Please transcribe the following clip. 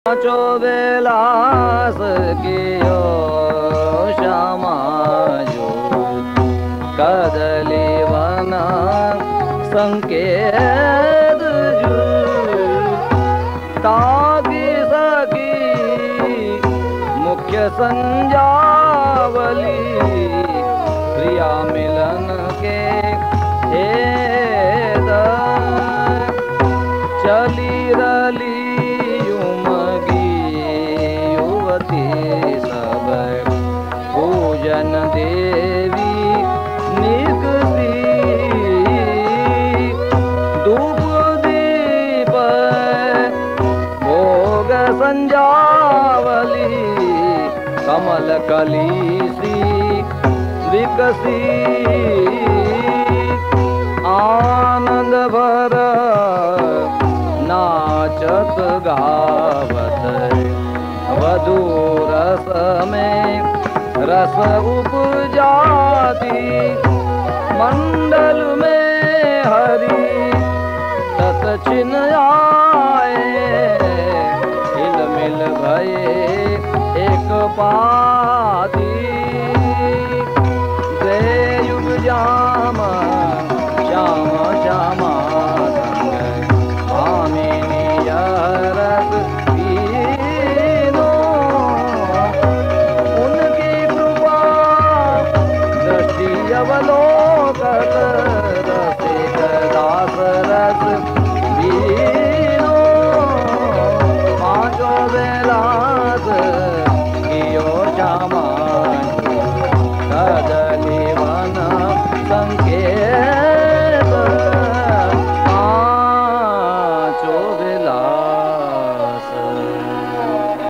चो बेलास कियो श्यामा जो कदली वना संकेत जो तागी सकी मुख्य संजावली प्रिया मिलन के हेद चली रली पूजन देवी निकसी धूप दीप भोग संजावली कमल कलीसी विकसी आनंद भर नाचत गावत वधू रस में रस उपजाती मंडल में हरि तत छिन आए हिल मिल भये एक पाती